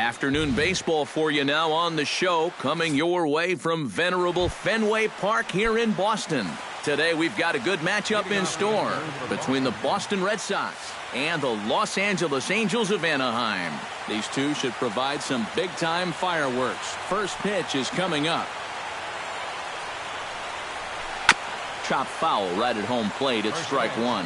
Afternoon baseball for you now on the show, coming your way from venerable Fenway Park here in Boston. Today we've got a good matchup in store between the Boston Red Sox and the Los Angeles Angels of Anaheim. These two should provide some big-time fireworks. First pitch is coming up. Chop foul right at home plate. It's strike one.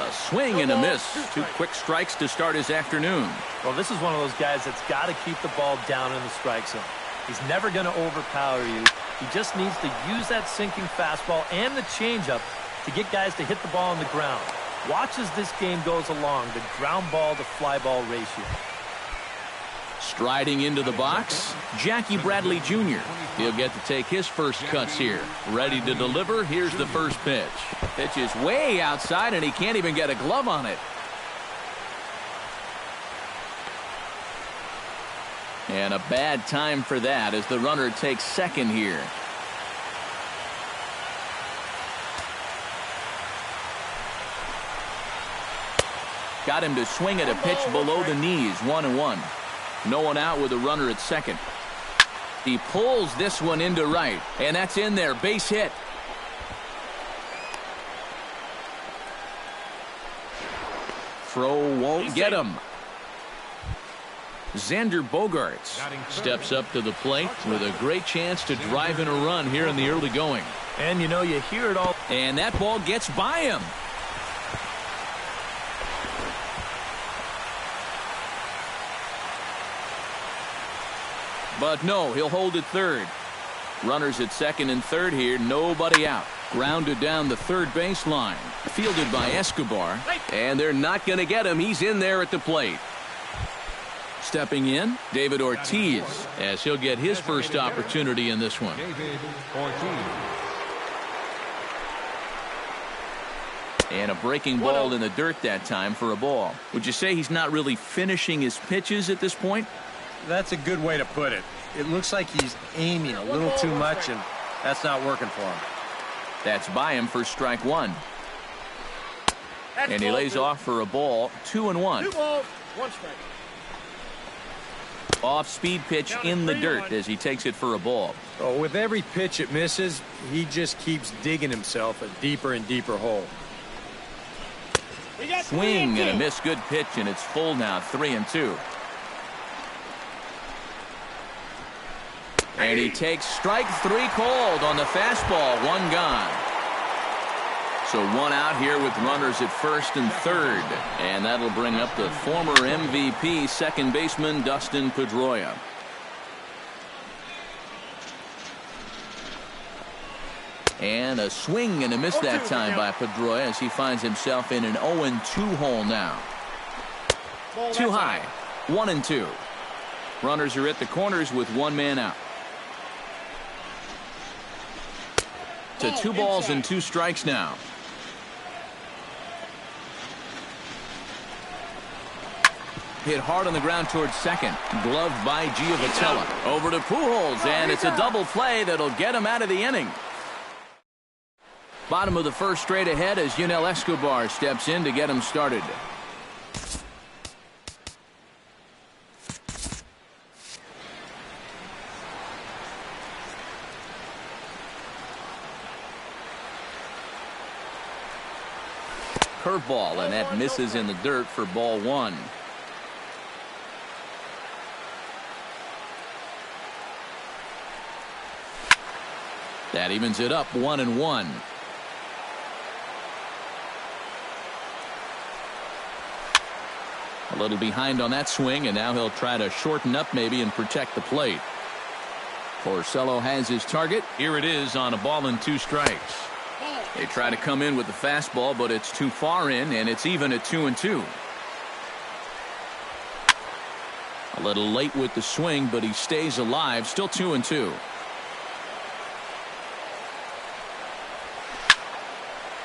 A swing and a miss. Two quick strikes to start his afternoon. Well, this is one of those guys that's got to keep the ball down in the strike zone. He's never going to overpower you. He just needs to use that sinking fastball and the changeup to get guys to hit the ball on the ground. Watch as this game goes along, the ground ball to fly ball ratio. Striding into the box, Jackie Bradley Jr. He'll get to take his first cuts here. Ready to deliver. Here's the first pitch. Pitch is way outside, and he can't even get a glove on it. And a bad time for that as the runner takes second here. Got him to swing at a pitch below the knees. 1-1. No one out with a runner at second. He pulls this one into right, and that's in there. Base hit. Throw won't get him. Xander Bogaerts steps up to the plate with a great chance to drive in a run here in the early going. And you know, you hear it all. And that ball gets by him. But no, he'll hold at third. Runners at second and third here, nobody out. Grounded down the third baseline. Fielded by Escobar. And they're not going to get him. He's in there at the plate. Stepping in, David Ortiz, as he'll get his first opportunity in this one. And a breaking ball in the dirt that time for a ball. Would you say he's not really finishing his pitches at this point? That's a good way to put it. It looks like he's aiming a little too much, and that's not working for him. That's by him for strike one. And he lays off for a ball. 2-1. 2 balls, 1 strike. Off-speed pitch in the dirt as he takes it for a ball. Oh, with every pitch it misses, he just keeps digging himself a deeper and deeper hole. Swing and a miss. Good pitch, and it's full now. 3-2. And he takes strike 3 called on the fastball. 1 gone. So 1 out here with runners at first and third. And that'll bring up the former MVP second baseman Dustin Pedroia. And a swing and a miss that time by Pedroia as he finds himself in an 0-2 hole now. Too high. 1-2. Runners are at the corners with 1 man out. To 2 balls and 2 strikes now. Hit hard on the ground towards second. Gloved by Giovitella. Over to Pujols, and it's a double play that'll get him out of the inning. Bottom of the first straight ahead as Yunel Escobar steps in to get him started. Curveball, and that misses in the dirt for ball 1. That evens it up. 1-1. A little behind on that swing, and now he'll try to shorten up maybe and protect the plate. Porcello has his target. Here it is on a ball and 2 strikes. They try to come in with the fastball, but it's too far in, and it's even at 2-2. A little late with the swing, but he stays alive. Still 2-2.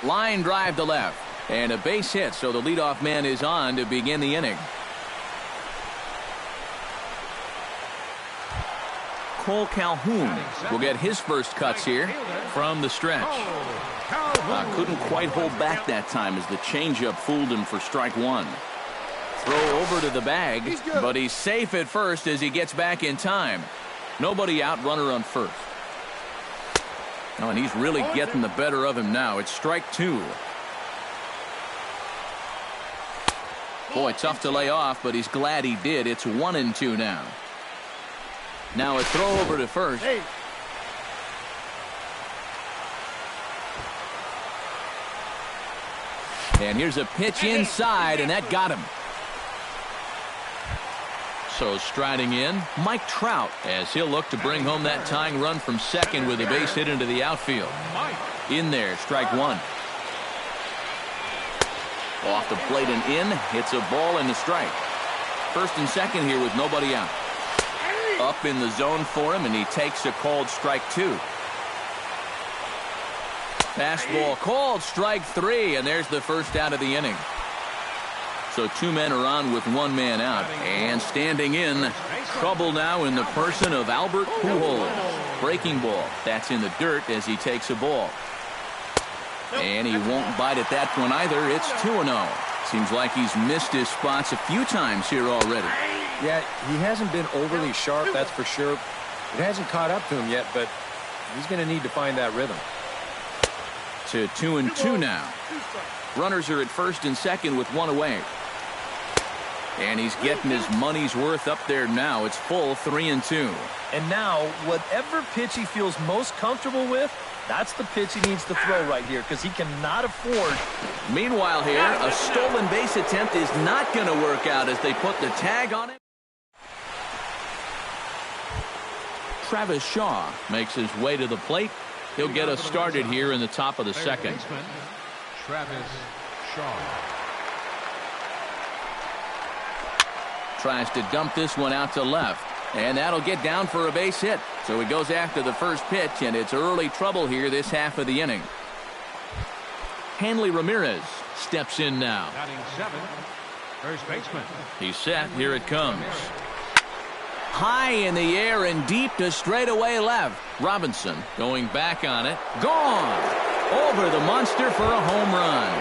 Line drive to left, and a base hit, so the leadoff man is on to begin the inning. Cole Calhoun will get his first cuts here from the stretch. Couldn't quite hold back that time as the changeup fooled him for strike one. Throw over to the bag, but he's safe at first as he gets back in time. Nobody out, runner on first. Oh, and he's really getting the better of him now. It's strike two. Boy, tough to lay off, but he's glad he did. It's 1-2 now. Now a throw over to first. And here's a pitch inside, and that got him. So striding in, Mike Trout, as he'll look to bring home that tying run from second with a base hit into the outfield. In there, strike one. Off the plate and in, hits a ball and a strike. First and second here with nobody out. Up in the zone for him, and he takes a called strike two. Fastball called, strike three, and there's the first out of the inning. So two men are on with one man out, and standing in, trouble now in the person of Albert Pujols. Breaking ball, that's in the dirt as he takes a ball. And he won't bite at that one either. It's 2-0. Seems like he's missed his spots a few times here already. Yeah, he hasn't been overly sharp, that's for sure. It hasn't caught up to him yet, but he's going to need to find that rhythm. To 2-2 now. Runners are at first and second with one away. And he's getting his money's worth up there now. It's full 3-2. And now, whatever pitch he feels most comfortable with, that's the pitch he needs to throw right here, because he cannot afford. Meanwhile here, a stolen base attempt is not going to work out as they put the tag on him. Travis Shaw makes his way to the plate. He'll get us started here in the top of the second. Travis Shaw tries to dump this one out to left, and that'll get down for a base hit. So he goes after the first pitch, and it's early trouble here this half of the inning. Hanley Ramirez steps in now. batting seventh, first baseman. He's set. Here it comes. High in the air and deep to straightaway left. Robinson going back on it. Gone. Over the monster for a home run.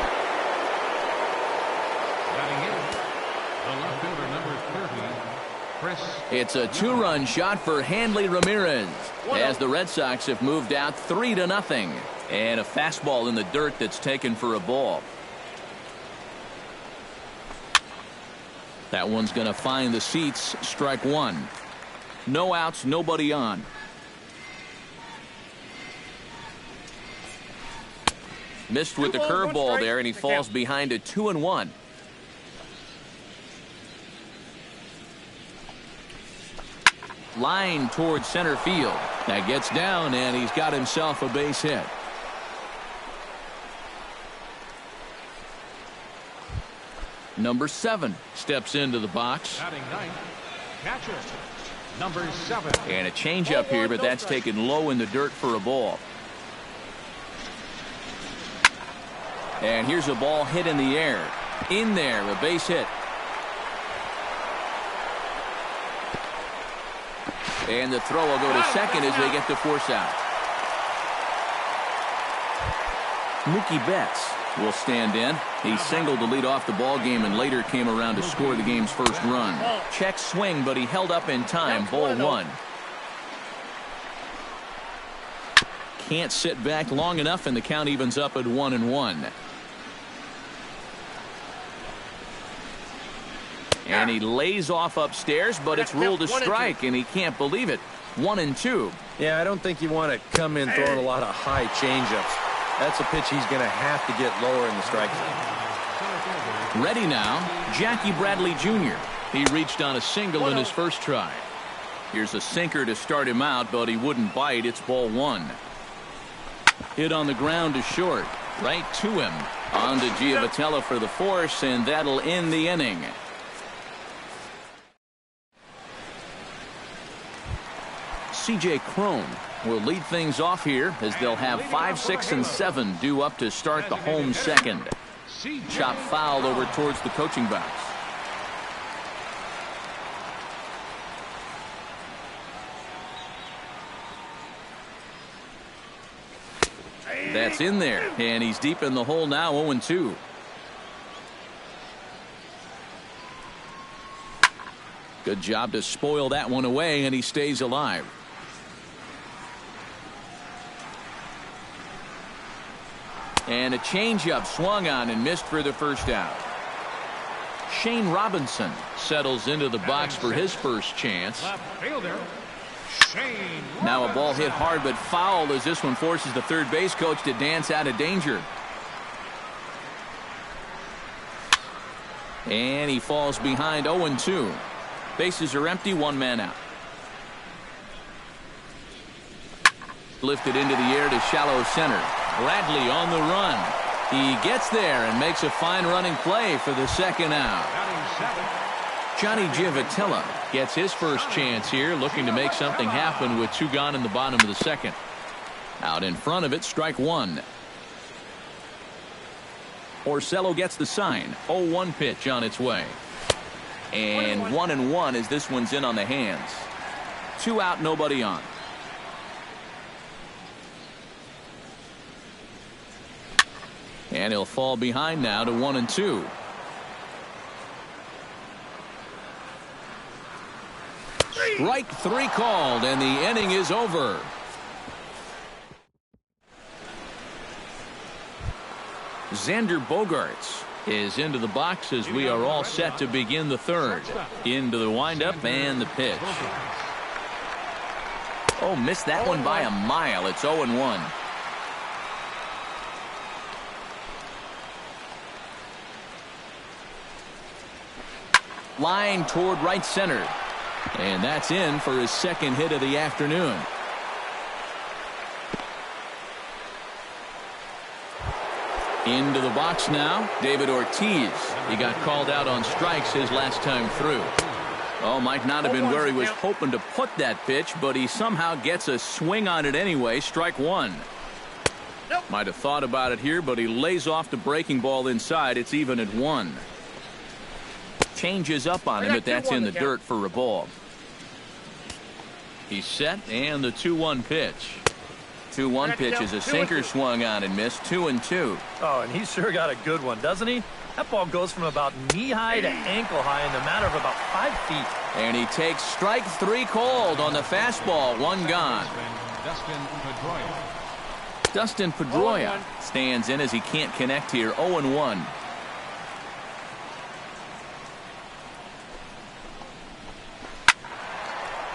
Batting eighth, the left fielder, number 30, Chris. It's a two-run shot for Hanley Ramirez as the Red Sox have moved out 3-0. And a fastball in the dirt that's taken for a ball. That one's going to find the seats. Strike one. No outs, nobody on. Missed with the curveball there, and he falls behind a 2-1. Line towards center field. That gets down, and he's got himself a base hit. Number 7 steps into the box. Batting ninth, catcher, number 7. And a changeup here, but that's taken low in the dirt for a ball. And here's a ball hit in the air. In there, a base hit. And the throw will go to second as they get the force out. Mookie Betts will stand in. He singled to lead off the ball game and later came around to score the game's first run. Check swing, but he held up in time. Ball one. Can't sit back long enough, and the count evens up at 1-1. And he lays off upstairs, but it's ruled a strike, and he can't believe it. 1-2. Yeah, I don't think you want to come in throwing a lot of high changeups. That's a pitch he's going to have to get lower in the strike zone. Ready now, Jackie Bradley Jr. He reached on a single in his first try. Here's a sinker to start him out, but he wouldn't bite. It's ball one. Hit on the ground to short. Right to him. On to Giavotella for the force, and that'll end the inning. C.J. Cron will lead things off here as they'll have 5, 6, and 7 due up to start the home second. Chop foul over towards the coaching box. That's in there, and he's deep in the hole now, 0-2. Good job to spoil that one away, and he stays alive. And a changeup swung on and missed for the first out. Shane Robinson settles into the box for his first chance. Now a ball hit hard but foul as this one forces the third base coach to dance out of danger. And he falls behind, 0-2. Bases are empty, one man out. Lifted into the air to shallow center. Bradley on the run. He gets there and makes a fine running play for the second out. Johnny Giavotella gets his first chance here, looking to make something happen with 2 gone in the bottom of the second. Out in front of it, strike 1. Orsello gets the sign. 0-1 pitch on its way. And 1-1 as this one's in on the hands. 2 out, nobody on. And he'll fall behind now to 1-2. Strike 3 called, and the inning is over. Xander Bogaerts is into the box as we are all set to begin the third. Into the windup and the pitch. Oh, missed that one by a mile. It's 0-1. Line toward right center. And that's in for his second hit of the afternoon. Into the box now, David Ortiz. He got called out on strikes his last time through. Oh, might not have been where he was hoping to put that pitch, but he somehow gets a swing on it anyway. Strike 1. Might have thought about it here, but he lays off the breaking ball inside. It's even at 1. Changes up on him, but that's in the dirt for a ball. He's set, and the 2-1 pitch. 2-1 pitch is a sinker swung on and missed. 2-2. Oh, and he sure got a good one, doesn't he? That ball goes from about knee-high to ankle-high in the matter of about 5 feet. And he takes strike 3 called on the fastball. 1 gone. Dustin Pedroia stands in as he can't connect here. 0-1.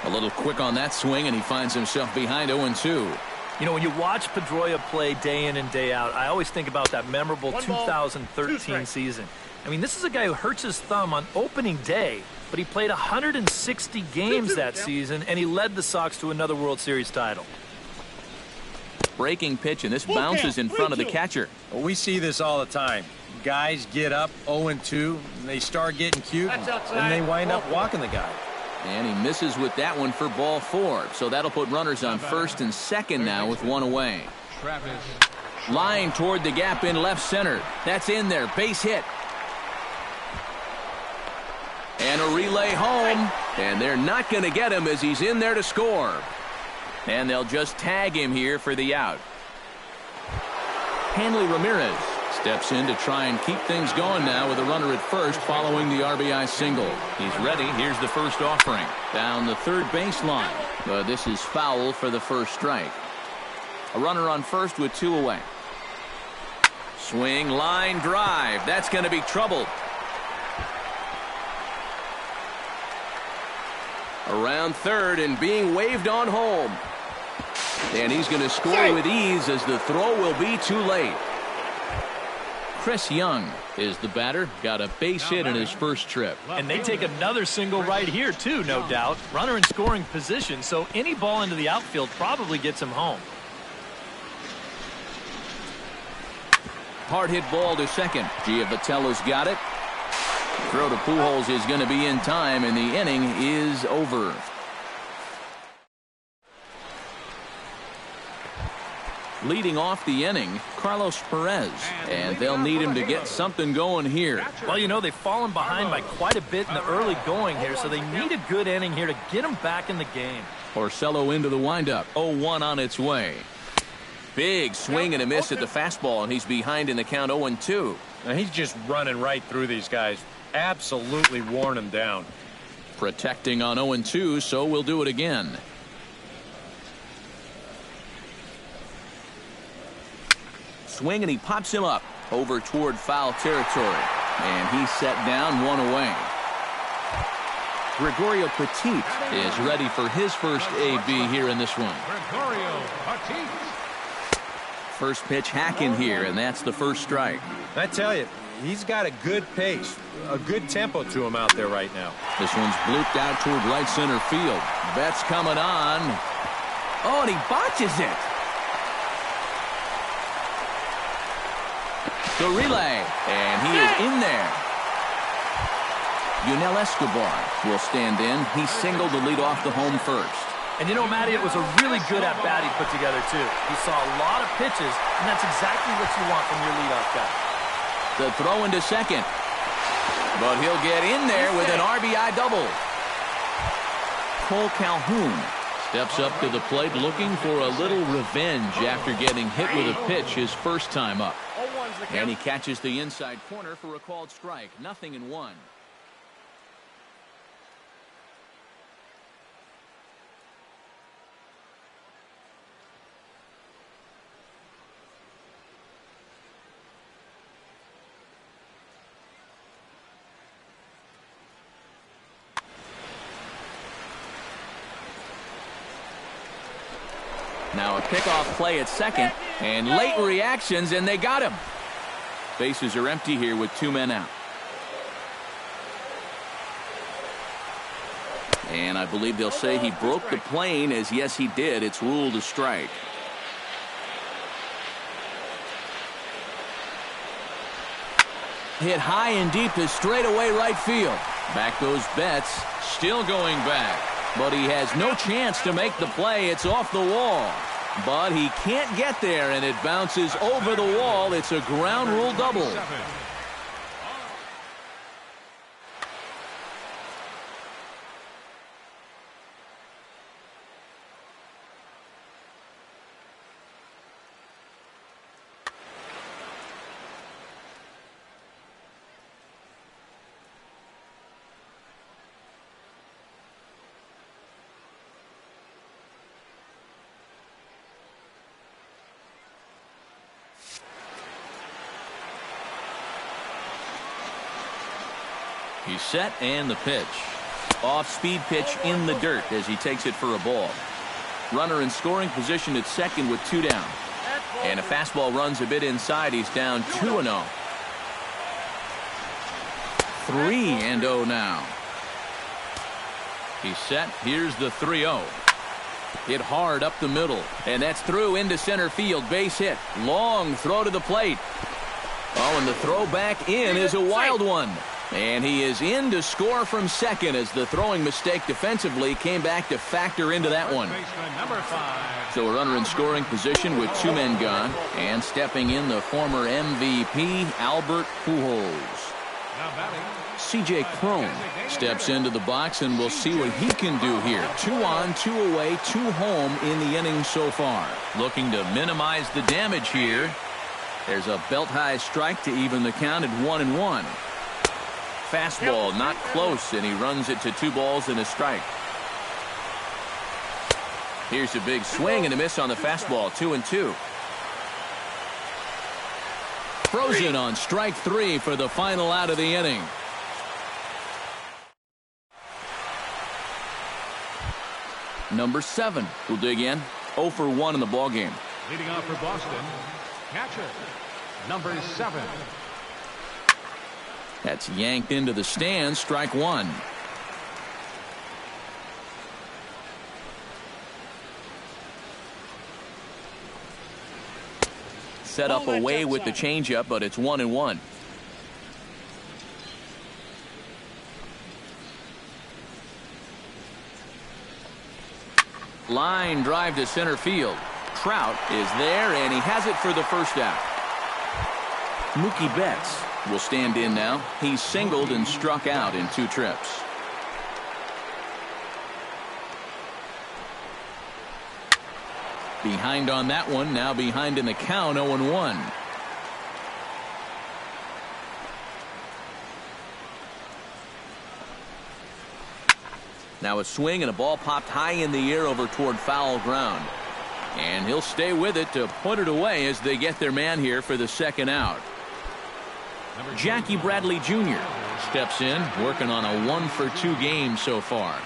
A little quick on that swing, and he finds himself behind 0-2. You know, when you watch Pedroia play day in and day out, I always think about that memorable 2013 season. I mean, this is a guy who hurts his thumb on opening day, but he played 160 games that season, and he led the Sox to another World Series title. Breaking pitch, and this bounces in front of the catcher. Well, we see this all the time. Guys get up 0-2, and they start getting cute, and they wind up walking the guy. And he misses with that one for ball 4. So that'll put runners on first and second now with 1 away. Line toward the gap in left center. That's in there. Base hit. And a relay home. And they're not going to get him as he's in there to score. And they'll just tag him here for the out. Hanley Ramirez steps in to try and keep things going now with a runner at first following the RBI single. He's ready. Here's the first offering. Down the third baseline. But this is foul for the first strike. A runner on first with 2 away. Swing, line, drive. That's going to be trouble. Around third and being waved on home. And he's going to score with ease as the throw will be too late. Chris Young is the batter. Got a base hit in his first trip. And they take another single right here, too, no doubt. Runner in scoring position, so any ball into the outfield probably gets him home. Hard hit ball to second. Giavatella's got it. Throw to Pujols is going to be in time, and the inning is over. Leading off the inning, Carlos Perez, and they'll need him to get something going here. Well, you know, they've fallen behind by quite a bit in the early going here, so they need a good inning here to get them back in the game. Orsello into the windup. 0-1 on its way. Big swing and a miss at the fastball, and he's behind in the count 0-2. Now he's just running right through these guys. Absolutely worn them down. Protecting on 0-2, so we'll do it again. Swing, and he pops him up over toward foul territory. And he's set down, one away. Gregorio Petit is ready for his first AB here in this one. Gregorio Petit. First pitch hacking here, and that's the first strike. I tell you, he's got a good pace, a good tempo to him out there right now. This one's blooped out toward right center field. Betts coming on. Oh, and he botches it. The relay, and he is in there. Yunel Escobar will stand in. He singled to lead off the home first. And you know, Matty, it was a really good at-bat he put together, too. He saw a lot of pitches, and that's exactly what you want from your leadoff guy. The throw into second. But he'll get in there with an RBI double. Cole Calhoun steps up to the plate looking for a little revenge after getting hit with a pitch his first time up. And he catches the inside corner for a called strike. 0-1. Now a pickoff play at second, and late reactions, and they got him. Bases are empty here with 2 men out. And I believe they'll say he broke the plane, as yes he did. It's ruled a strike. Hit high and deep to straightaway right field. Back goes Betts, still going back. But he has no chance to make the play. It's off the wall. But he can't get there, and it bounces over the wall. It's a ground rule double. He's set, and the pitch. Off-speed pitch in the dirt as he takes it for a ball. Runner in scoring position at second with 2 down. And a fastball runs a bit inside. He's down 2-0. 3-0 now. He's set. Here's the 3-0. Hit hard up the middle. And that's through into center field. Base hit. Long throw to the plate. Oh, and the throw back in is a wild one. And he is in to score from second as the throwing mistake defensively came back to factor into that one. So a runner in scoring position with 2 men gone. And stepping in, the former MVP, Albert Pujols. C.J. Cron steps into the box, and we'll see what he can do here. 2 on, 2 away, 2 home in the inning so far. Looking to minimize the damage here. There's a belt-high strike to even the count at 1-1. Fastball not close, and he runs it to 2 balls and a strike. Here's a big swing and a miss on the fastball. 2-2. Frozen on strike 3 for the final out of the inning. Number 7 will dig in. 0 for 1 in the ballgame. Leading off for Boston, catcher, number 7. That's yanked into the stands. Strike 1. Set up away with the changeup, but it's 1-1. Line drive to center field. Trout is there, and he has it for the first out. Mookie Betts will stand in now. He's singled and struck out in 2 trips. Behind on that one, now behind in the count, 0-1. Now a swing and a ball popped high in the air over toward foul ground. And he'll stay with it to put it away as they get their man here for the second out. Jackie Bradley Jr. steps in, working on a 1-for-2 game so far.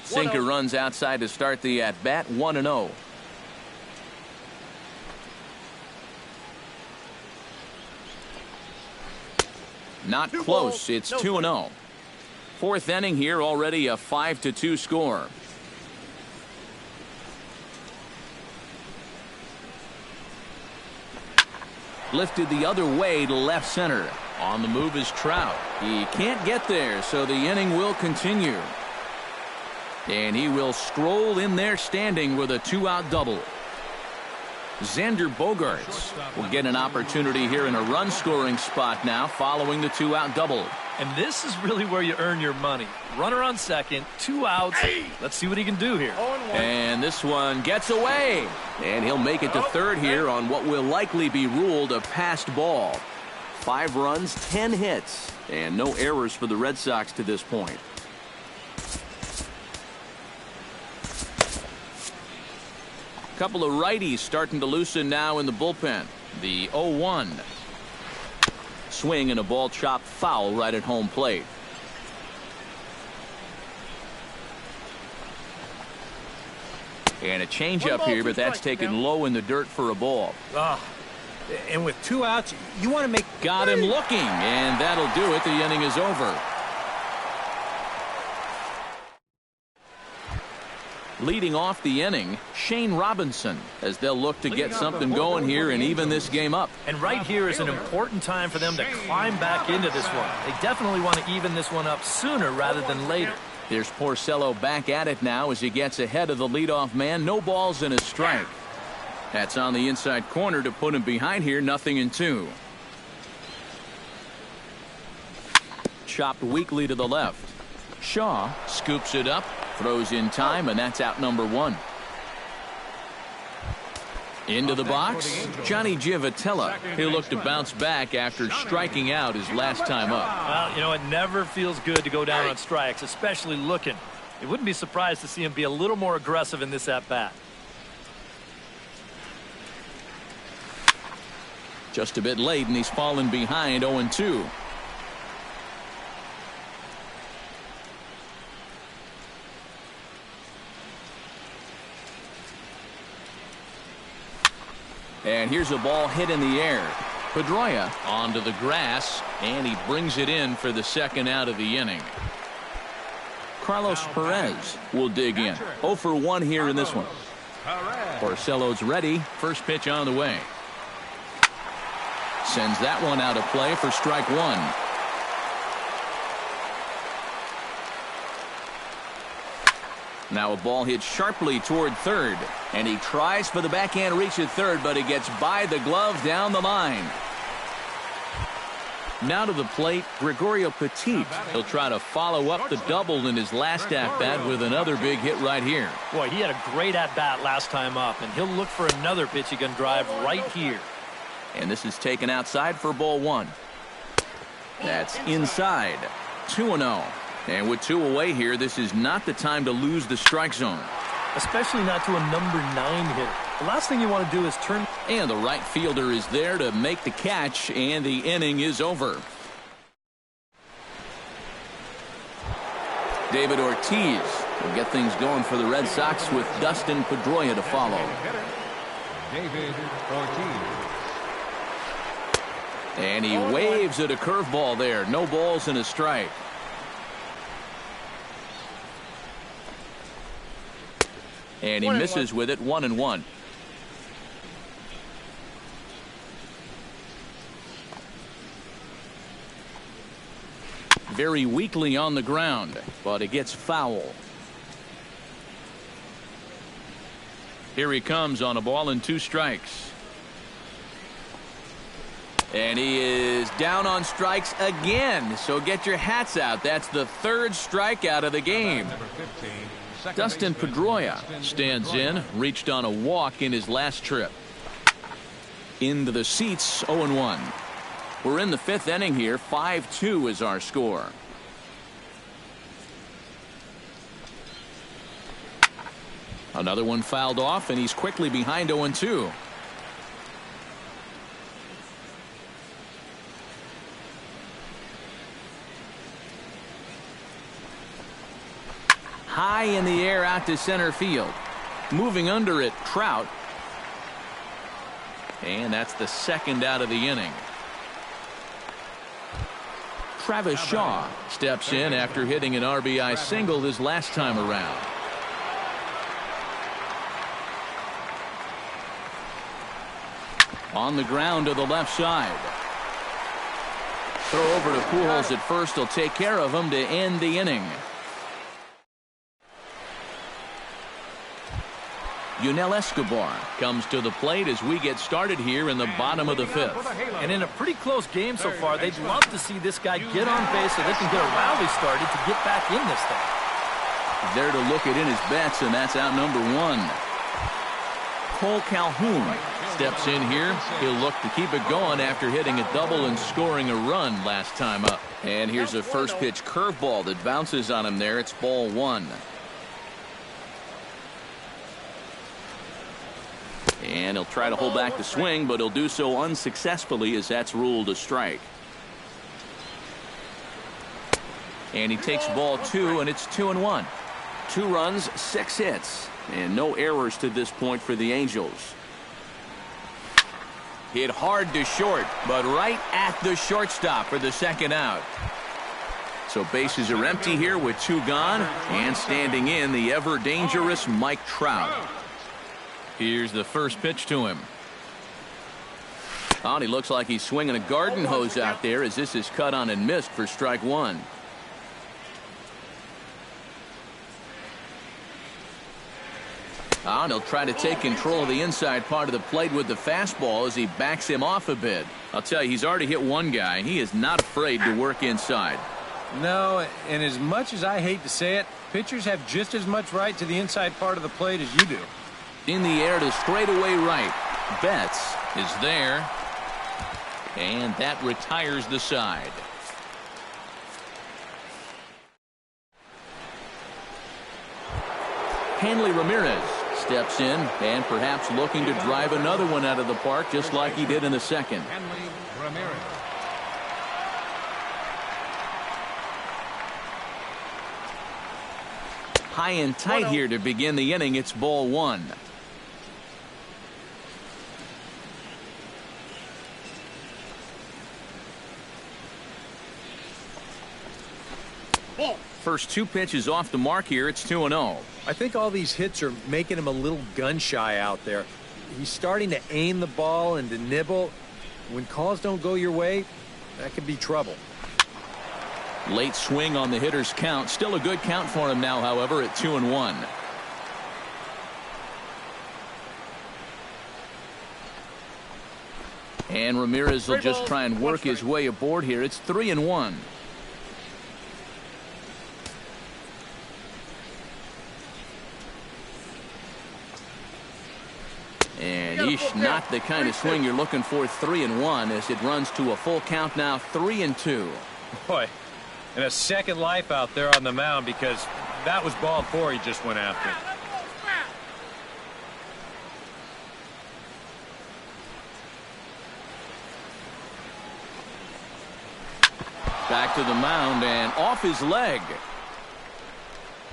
Sinker runs outside to start the at-bat, 1-0. Not close. It's 2-0. Fourth inning here, already a 5-2 score. Lifted the other way to left center. On the move is Trout. He can't get there, so the inning will continue. And he will stroll in there standing with a 2-out double. Xander Bogaerts will get an opportunity here in a run-scoring spot now following the 2-out double. And this is really where you earn your money. Runner on second, 2 outs. Let's see what he can do here. And this one gets away. And he'll make it to third here on what will likely be ruled a passed ball. 5 runs, 10 hits, and no errors for the Red Sox to this point. Couple of righties starting to loosen now in the bullpen. The 0-1. Swing and a ball chopped foul right at home plate. And a changeup here, but that's taken low in the dirt for a ball. And with 2 outs, you want to make... Got him looking, and that'll do it. The inning is over. Leading off the inning, Shane Robinson, as they'll look to get something going here and even this game up. And right here is an important time for them to climb back into this one. They definitely want to even this one up sooner rather than later. There's Porcello back at it now as he gets ahead of the leadoff man. No balls and a strike. That's on the inside corner to put him behind here. 0-2. Chopped weakly to the left. Shaw scoops it up. Throws in time, and that's out number 1. Into the box, Johnny Giavotella. He'll look to bounce back after striking out his last time up. Well, you know, it never feels good to go down on strikes, especially looking. It wouldn't be surprised to see him be a little more aggressive in this at-bat. Just a bit late, and he's fallen behind 0-2. And here's a ball hit in the air. Pedroia onto the grass, and he brings it in for the second out of the inning. Carlos Perez will dig in. 0-for-1 here in this one. Porcello's ready. First pitch on the way. Sends that one out of play for strike 1. Now a ball hit sharply toward third, and he tries for the backhand reach at third, but he gets by the glove down the line. Now to the plate, Gregorio Petit. He'll try to follow up the double in his last at-bat with another big hit right here. Boy, he had a great at-bat last time up, and he'll look for another pitch he can drive right here. And this is taken outside for ball 1. That's inside. 2-0. And with 2 away here, this is not the time to lose the strike zone. Especially not to a number 9 hitter. The last thing you want to do is turn. And the right fielder is there to make the catch, and the inning is over. David Ortiz will get things going for the Red Sox with Dustin Pedroia to follow. David Ortiz. And he waves at a curveball there. No balls and a strike. And he misses with it. 1-1. Very weakly on the ground, but it gets foul. Here he comes on a ball and 2 strikes. And he is down on strikes again. So get your hats out. That's the third strikeout of the game. Dustin Pedroia stands in, reached on a walk in his last trip. Into the seats, 0-1. We're in the fifth inning here. 5-2 is our score. Another one fouled off, and he's quickly behind 0-2. High in the air out to center field. Moving under it, Trout. And that's the second out of the inning. Travis Shaw steps in after hitting an RBI single his last time around. On the ground to the left side. Throw over to Pujols at first. He'll take care of him to end the inning. Yunel Escobar comes to the plate as we get started here in the bottom of the fifth. And in a pretty close game so far, they'd love to see this guy get on base so they can get a rally started to get back in this thing. There to look it in his bets, and that's out number one. Cole Calhoun steps in here. He'll look to keep it going after hitting a double and scoring a run last time up. And here's a first pitch curveball that bounces on him there. It's ball one. And he'll try to hold back the swing, but he'll do so unsuccessfully as that's ruled a strike. And he takes ball two, and it's 2-1. 2 runs, 6 hits, and no errors to this point for the Angels. Hit hard to short, but right at the shortstop for the second out. So bases are empty here with 2 gone, and standing in the ever dangerous Mike Trout. Here's the first pitch to him. Oh, he looks like he's swinging a garden hose out there as this is cut on and missed for strike one. Oh, and he'll try to take control of the inside part of the plate with the fastball as he backs him off a bit. I'll tell you, he's already hit one guy. He is not afraid to work inside. No, and as much as I hate to say it, pitchers have just as much right to the inside part of the plate as you do. In the air to straightaway right. Betts is there. And that retires the side. Hanley Ramirez steps in and perhaps looking to drive another one out of the park just like he did in the second. Hanley Ramirez. High and tight here to begin the inning. It's ball one. First 2 pitches off the mark here. It's 2-0. I think all these hits are making him a little gun shy out there. He's starting to aim the ball and to nibble. When calls don't go your way, that could be trouble. Late swing on the hitter's count. Still a good count for him now, however, at 2-1. And Ramirez will just try and work his way aboard here. It's 3-1. And not the kind of swing you're looking for. 3-1 as it runs to a full count now. 3-2. Boy, and a second life out there on the mound because that was ball 4 he just went after. Back to the mound and off his leg.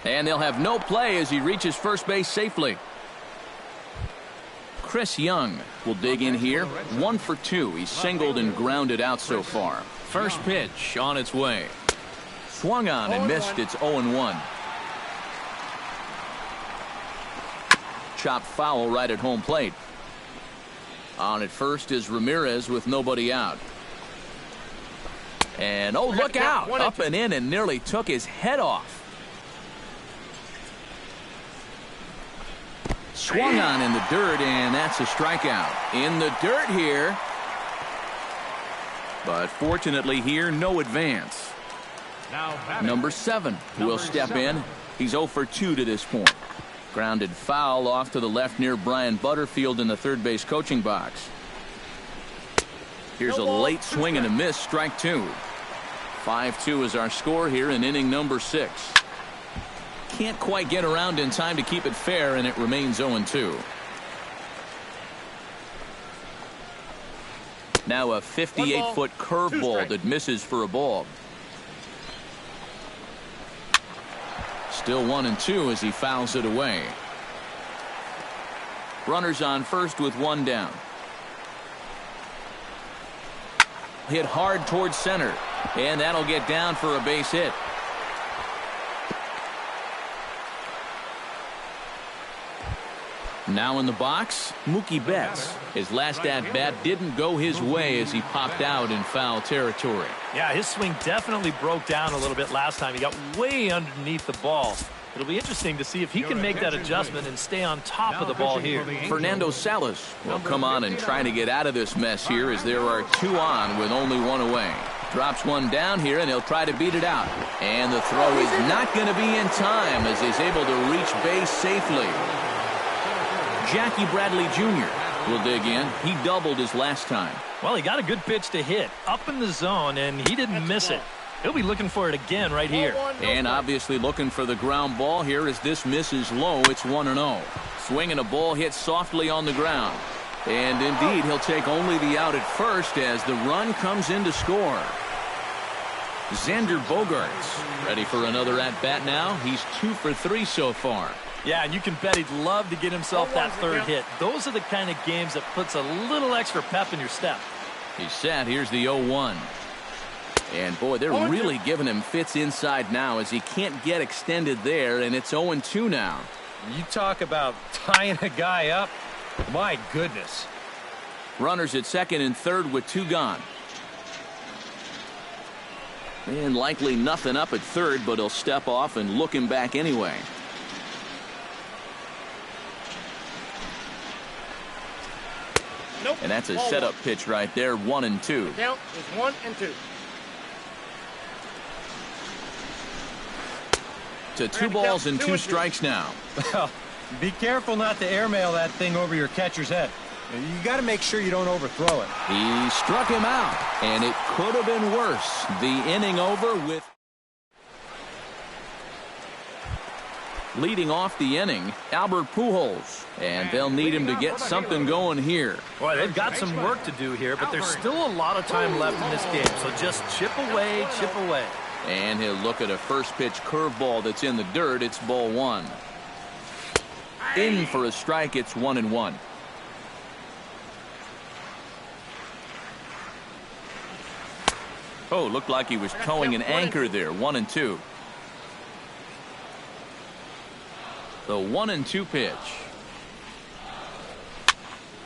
And they'll have no play as he reaches first base safely. Chris Young will dig in here. 1 for 2. He's singled and grounded out so far. First pitch on its way. Swung on and missed. It's 0-1. Chopped foul right at home plate. On at first is Ramirez with nobody out. And oh, look out. Up and in and nearly took his head off. Swung on in the dirt, and that's a strikeout. In the dirt here. But fortunately here, no advance. Now batting, Number 7 will step in. He's 0 for 2 to this point. Grounded foul off to the left near Brian Butterfield in the third base coaching box. Here's a late swing and a miss, strike 2. 5-2 is our score here in inning number 6. Can't quite get around in time to keep it fair, and it remains 0-2. Now a 58-foot curveball that misses for a ball. Still 1-2 as he fouls it away. Runners on first with 1 down. Hit hard towards center, and that'll get down for a base hit. Now in the box, Mookie Betts. His last at-bat didn't go his way as he popped out in foul territory. Yeah, his swing definitely broke down a little bit last time. He got way underneath the ball. It'll be interesting to see if he can make that adjustment and stay on top of the ball here. Fernando Salas will come on and try to get out of this mess here as there are 2 on with only 1 away. Drops 1 down here, and he'll try to beat it out. And the throw is not going to be in time as he's able to reach base safely. Jackie Bradley Jr. will dig in. He doubled his last time. Well, he got a good pitch to hit up in the zone, and he didn't miss it. He'll be looking for it again right here. And obviously looking for the ground ball here as this misses low. It's 1-0. Swinging a ball hit softly on the ground. And indeed, he'll take only the out at first as the run comes in to score. Xander Bogaerts ready for another at-bat now. He's 2 for 3 so far. Yeah, and you can bet he'd love to get himself that third hit. Those are the kind of games that puts a little extra pep in your step. He's set. Here's the 0-1. And boy, they're really giving him fits inside now as he can't get extended there, and it's 0-2 now. You talk about tying a guy up. My goodness. Runners at second and third with 2 gone. And likely nothing up at third, but he'll step off and look him back anyway. Nope. And that's a setup pitch right there, 1-2. Count is 1-2. To 2 balls and 2 strikes now. Well, be careful not to airmail that thing over your catcher's head. You got to make sure you don't overthrow it. He struck him out, and it could have been worse. The inning over with. Leading off the inning, Albert Pujols, and they'll need him to get something going here. Boy, they've got some work to do here, but there's still a lot of time left in this game, so just chip away, chip away. And he'll look at a first pitch curveball that's in the dirt. It's ball 1. In for a strike. It's 1-1. Oh, looked like he was towing an anchor there. 1-2. The 1-2 pitch.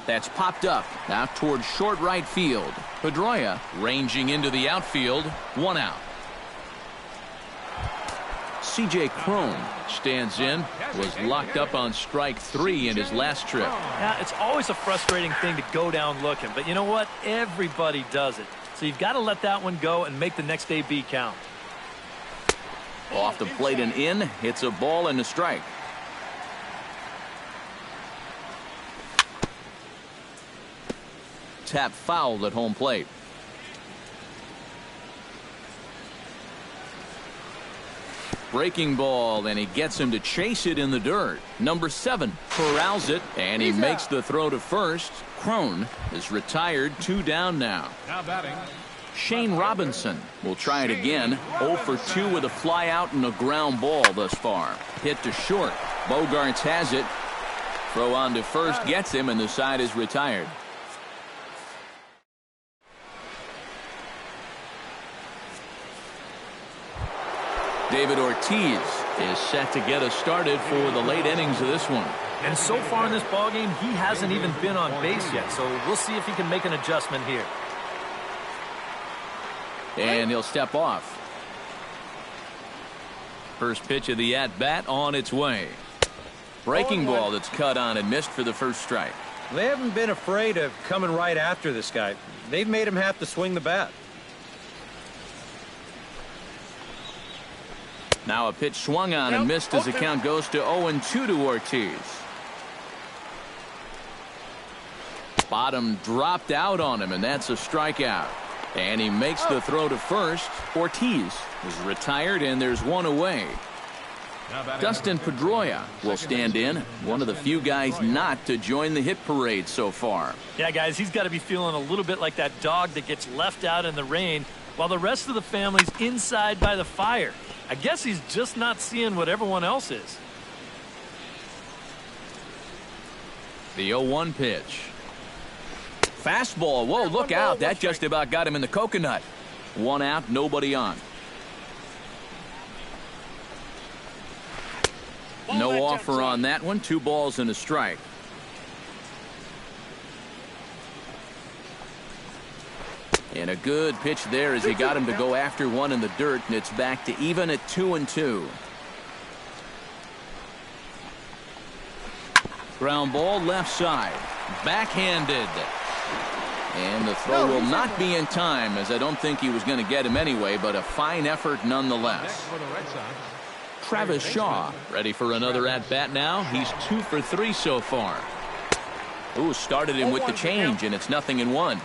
That's popped up out towards short right field. Pedroia ranging into the outfield. 1 out. C.J. Cron stands in. Was locked up on strike 3 in his last trip. Yeah, it's always a frustrating thing to go down looking, but you know what? Everybody does it. So you've got to let that one go and make the next AB count. Off the plate and in. It's a ball and a strike. Tap fouled at home plate. Breaking ball, and he gets him to chase it in the dirt. Number 7 corrals it, and he makes the throw to first. Cron is retired. 2 down now. Now batting, Shane Robinson will try it again. 0 for 2 with a fly out and a ground ball thus far. Hit to short. Bogaerts has it. Throw on to first gets him, and the side is retired. David Ortiz is set to get us started for the late innings of this one. And so far in this ballgame, he hasn't even been on base yet, so we'll see if he can make an adjustment here. And he'll step off. First pitch of the at-bat on its way. Breaking ball that's cut on and missed for the first strike. They haven't been afraid of coming right after this guy. They've made him have to swing the bat. Now a pitch swung on and missed as the count goes to 0-2 to Ortiz. Bottom dropped out on him, and that's a strikeout. And he makes the throw to first. Ortiz is retired, and there's one away. Dustin Pedroia will stand in, one of the few guys not to join the hit parade so far. Yeah, guys, he's got to be feeling a little bit like that dog that gets left out in the rain while the rest of the family's inside by the fire. I guess he's just not seeing what everyone else is. The 0-1 pitch. Fastball. Whoa, look out. That just about got him in the coconut. One out, nobody on. No offer on that one. 2 balls and a strike. And a good pitch there as he got him to go after one in the dirt, and it's back to even at 2-2. Ground ball left side. Backhanded. And the throw will not be in time, as I don't think he was going to get him anyway, but a fine effort nonetheless. Travis Shaw ready for another at-bat now. He's 2 for 3 so far. Ooh, started him with the change, and it's 0-1.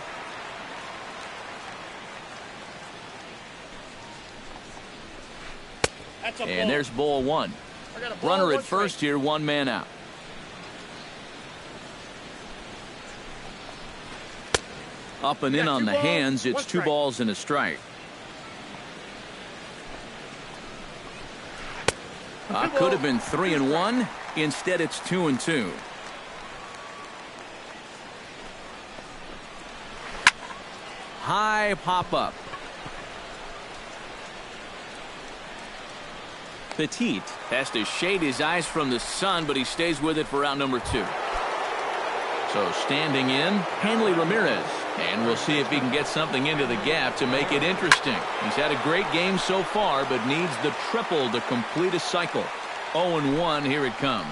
And there's ball 1. Runner at first here, 1 man out. Up and in on the hands. It's 2 balls and a strike. Could have been 3-1. Instead, it's 2-2. High pop up. Petit has to shade his eyes from the sun, but he stays with it for out number 2. So standing in, Hanley Ramirez. And we'll see if he can get something into the gap to make it interesting. He's had a great game so far, but needs the triple to complete a cycle. 0-1, here it comes.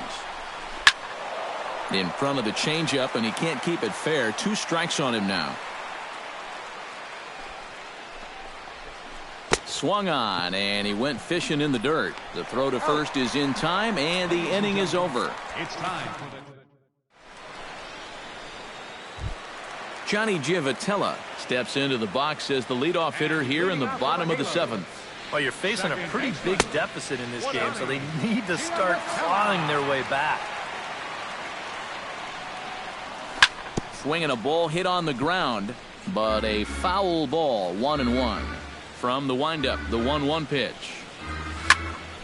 In front of the changeup, and he can't keep it fair. 2 strikes on him now. Swung on, and he went fishing in the dirt. The throw to first is in time, and the inning is over. It's time for the Johnny Giavotella steps into the box as the leadoff hitter here in the bottom of the 7th. Well, you're facing a pretty big deficit in this game, so they need to start clawing their way back. Swinging a ball hit on the ground, but a foul ball. 1-1. From the windup, the 1-1 pitch.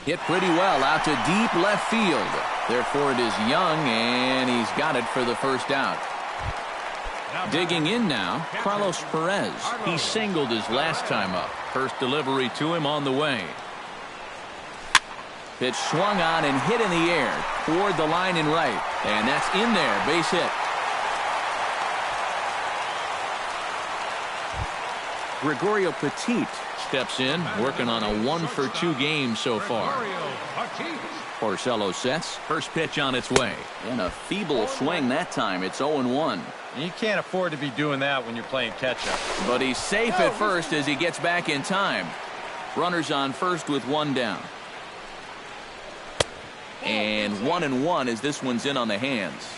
Hit pretty well out to deep left field. Therefore, it is Young, and he's got it for the first out. Digging in now, Carlos Perez. He singled his last time up. First delivery to him on the way. Pitch swung on and hit in the air toward the line and right. And that's in there. Base hit. Gregorio Petit steps in, working on a 1-for-2 game so far. Porcello sets. First pitch on its way. And a feeble swing that time. It's 0-1. You can't afford to be doing that when you're playing catch-up. But he's safe at first as he gets back in time. Runners on first with 1 down. And 1-1 as this one's in on the hands.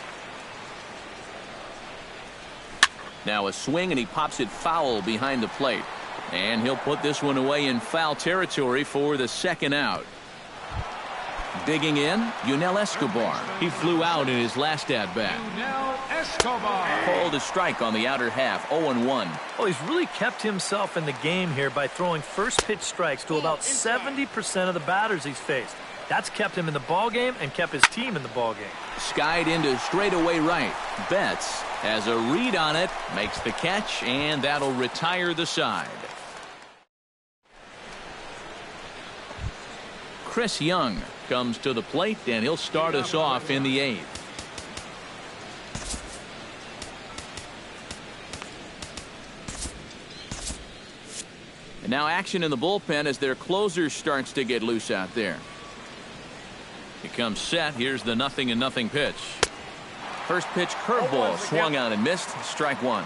Now a swing, and he pops it foul behind the plate. And he'll put this one away in foul territory for the second out. Digging in, Yunel Escobar. He flew out in his last at-bat. Called a strike on the outer half, 0-1. Well, he's really kept himself in the game here by throwing first pitch strikes to about 70% of the batters he's faced. That's kept him in the ballgame and kept his team in the ballgame. Skied into straightaway right. Betts has a read on it, makes the catch, and that'll retire the side. Chris Young comes to the plate, and he'll start us off in the 8th. And now action in the bullpen as their closer starts to get loose out there. He comes set. Here's the 0-0 pitch. First pitch curveball swung on and missed. Strike 1.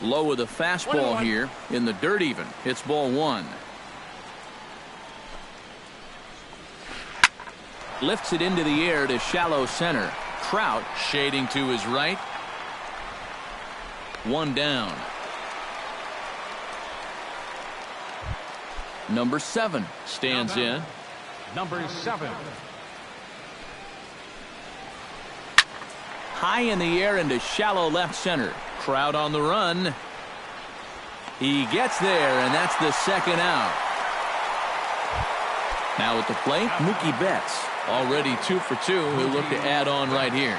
Low with a fastball here in the dirt even. It's ball 1. lifts it into the air to shallow center. Trout shading to his right. One down. Number 7 stands in. Number 7. High in the air into shallow left center. Trout on the run. He gets there, and that's the second out. Now at the plate, Mookie Betts. Already 2 for 2. He'll look to add on right here.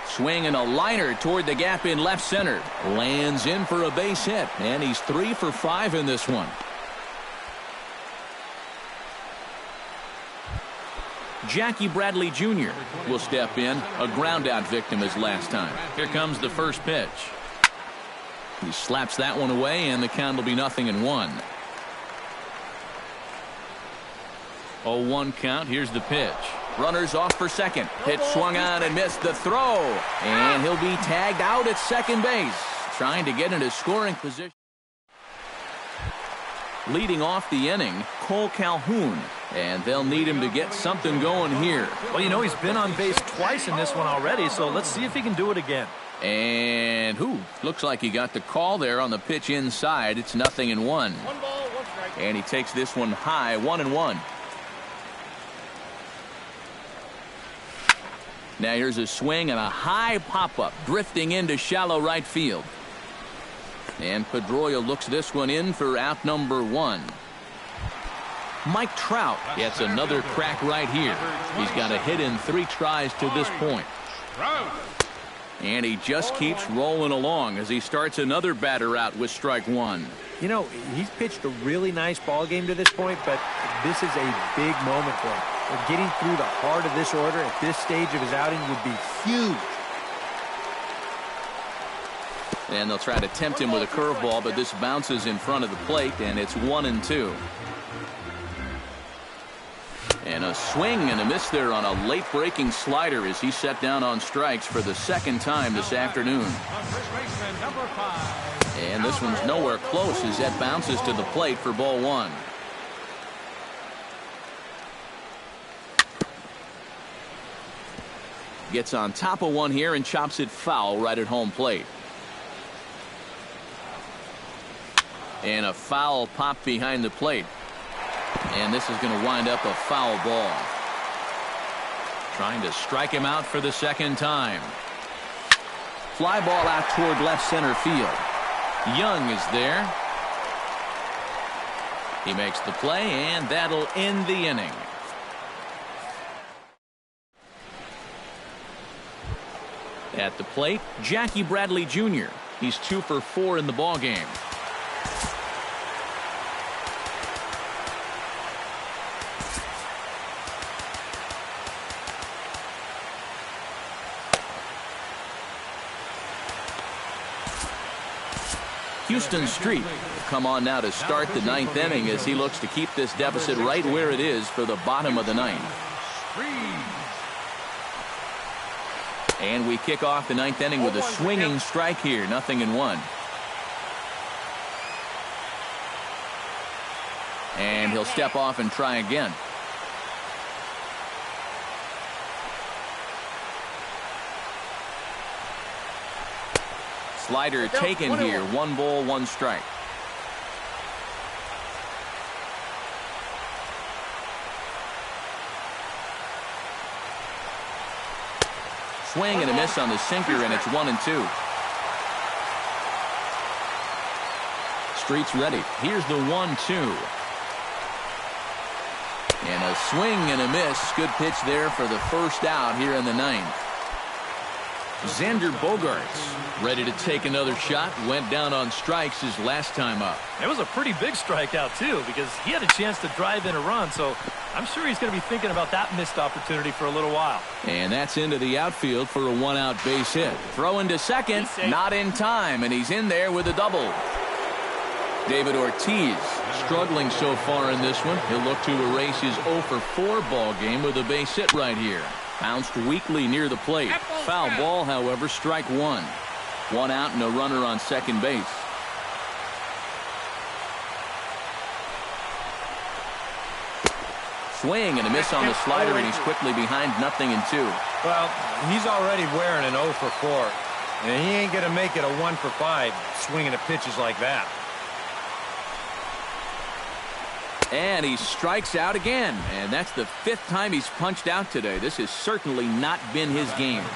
Swing and a liner toward the gap in left center. Lands in for a base hit, and he's 3 for 5 in this one. Jackie Bradley Jr. will step in. A ground-out victim as last time. Here comes the first pitch. He slaps that one away, and the count will be 0-1. 0-1 count. Here's the pitch. Runners off for second. Pitch swung on and missed the throw. And he'll be tagged out at second base. Trying to get into scoring position. Leading off the inning, Cole Calhoun. And they'll need him to get something going here. Well, you know, he's been on base twice in this one already, so let's see if he can do it again. And looks like he got the call there on the pitch inside. It's 0-1. 1 ball, 1 strike. And he takes this one high, 1-1. Now here's a swing and a high pop-up, drifting into shallow right field. And Pedroia looks this one in for out number 1. Mike Trout gets another crack right here. He's got a hit in 3 tries to this point. And he just keeps rolling along as he starts another batter out with strike 1. You know, he's pitched a really nice ball game to this point, but this is a big moment for him. Getting through the heart of this order at this stage of his outing would be huge. And they'll try to tempt him with a curveball, but this bounces in front of the plate, and it's 1-2. And a swing and a miss there on a late breaking slider as he set down on strikes for the second time this afternoon. And this one's nowhere close as that bounces to the plate for ball 1. Gets on top of one here and chops it foul right at home plate. And a foul pop behind the plate. And this is going to wind up a foul ball. Trying to strike him out for the second time. Fly ball out toward left center field. Young is there. He makes the play, and that'll end the inning. At the plate, Jackie Bradley Jr. He's 2 for 4 in the ballgame. Houston Street will come on now to start the 9th inning as he looks to keep this deficit right where it is for the bottom of the 9th. And we kick off the 9th inning with a swinging strike here, 0-1. And he'll step off and try again. Slider taken here, 1 ball, 1 strike. Swing and a miss on the sinker, and it's 1-2. Street's ready. Here's the 1-2. And a swing and a miss. Good pitch there for the first out here in the 9th. Xander Bogaerts ready to take another shot. Went down on strikes his last time up. It was a pretty big strikeout, too, because he had a chance to drive in a run, so I'm sure he's going to be thinking about that missed opportunity for a little while. And that's into the outfield for a 1-out base hit. Throw into second, not in time, and he's in there with a double. David Ortiz struggling so far in this one. He'll look to erase his 0 for 4 ball game with a base hit right here. Bounced weakly near the plate. Foul ball, however, strike 1. 1 out and a runner on second base. Swing and a miss on the slider, and he's quickly behind 0-2. Well, he's already wearing an 0 for 4. And he ain't going to make it a 1 for 5 swinging at pitches like that. And he strikes out again. And that's the 5th time he's punched out today. This has certainly not been his game. 15,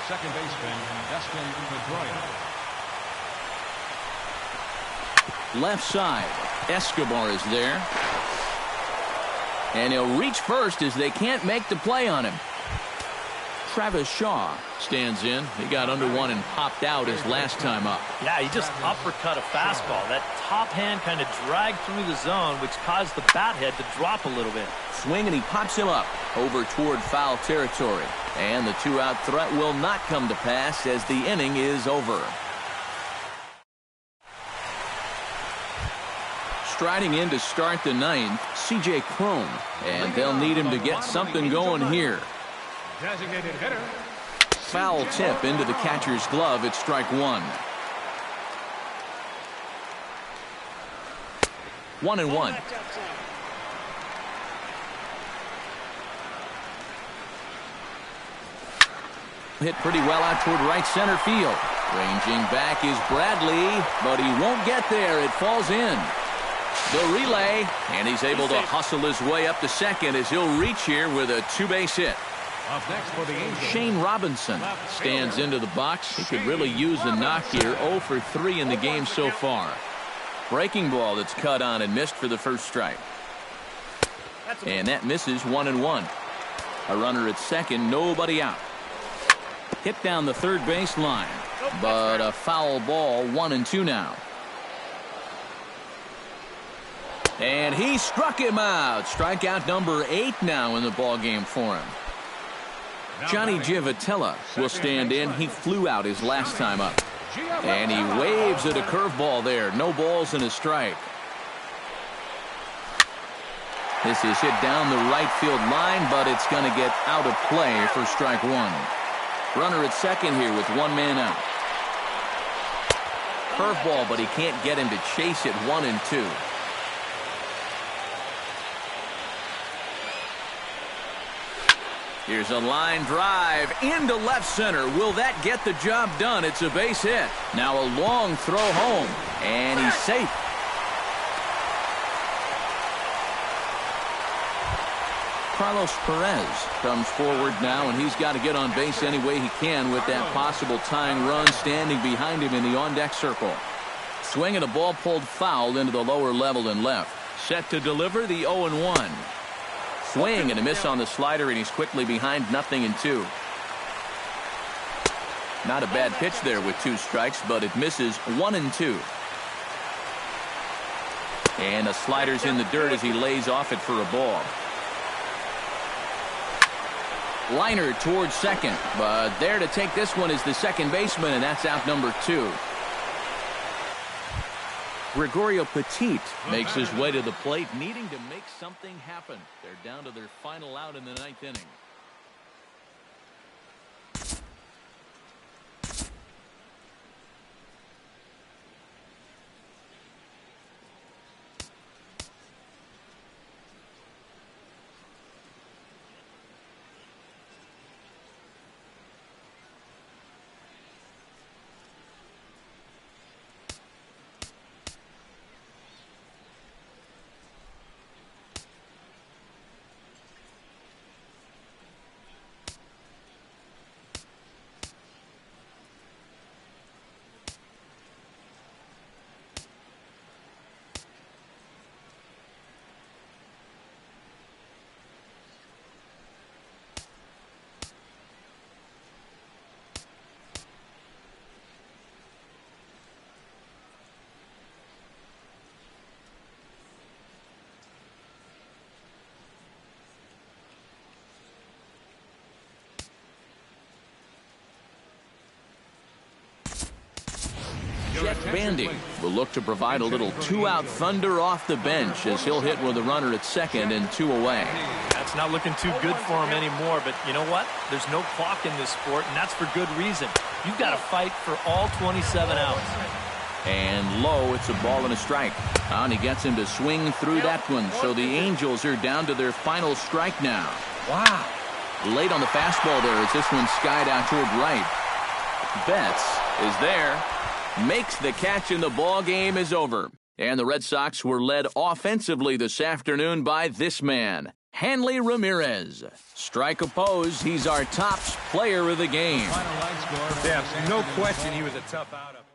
second baseman, Dustin Pedroia. Left side, Escobar is there. And he'll reach first as they can't make the play on him. Travis Shaw stands in. He got under one and popped out his last time up. Yeah, he just uppercut a fastball. That top hand kind of dragged through the zone, which caused the bat head to drop a little bit. Swing, and he pops him up over toward foul territory. And the 2-out threat will not come to pass as the inning is over. Striding in to start the 9th, C.J. Cron. And they'll need him to get something going here. Designated hitter. Foul tip into the catcher's glove. It's strike 1. 1-1. Hit pretty well out toward right center field. Ranging back is Bradley, but he won't get there. It falls in. The relay, and he's able to hustle his way up to second as he'll reach here with a 2-base hit. Up next for the Angels, Shane Robinson stands into the box. He could really use a knock here. 0 for 3 in the game so far. Breaking ball that's cut on and missed for the first strike. And that misses. 1-1. A runner at second, nobody out. Hit down the third base line, but a foul ball. 1-2 now. And he struck him out. Strikeout number 8 now in the ball game for him. Johnny Giavotella will stand in. He flew out his last time up. And he waves at a curveball there. No balls and a strike. This is hit down the right field line, but it's going to get out of play for strike 1. Runner at second here with 1 man out. Curveball, but he can't get him to chase it. 1-2. Here's a line drive into left center. Will that get the job done? It's a base hit. Now a long throw home, and he's safe. Carlos Perez comes forward now, and he's got to get on base any way he can with that possible tying run standing behind him in the on-deck circle. Swing and a ball pulled foul into the lower level and left. Set to deliver the 0-1. Swing and a miss on the slider, and he's quickly behind 0-2. Not a bad pitch there with 2 strikes, but it misses. 1-2. And the slider's in the dirt as he lays off it for a ball. Liner towards second, but there to take this one is the second baseman, and that's out number 2. Gregorio Petit makes his way to the plate, needing to make something happen. They're down to their final out in the 9th inning. Jeff Bandy will look to provide a little 2-out thunder off the bench as he'll hit with a runner at second and 2 away. That's not looking too good for him anymore, but you know what? There's no clock in this sport, and that's for good reason. You've got to fight for all 27 outs. And low, it's a ball and a strike. And he gets him to swing through that one. So the Angels are down to their final strike now. Wow. Late on the fastball there as this one skied out toward right. Betts is there. Makes the catch and the ball game is over. And the Red Sox were led offensively this afternoon by this man, Hanley Ramirez. Strike opposed, he's our top player of the game. Yes, no question he was a tough out-up.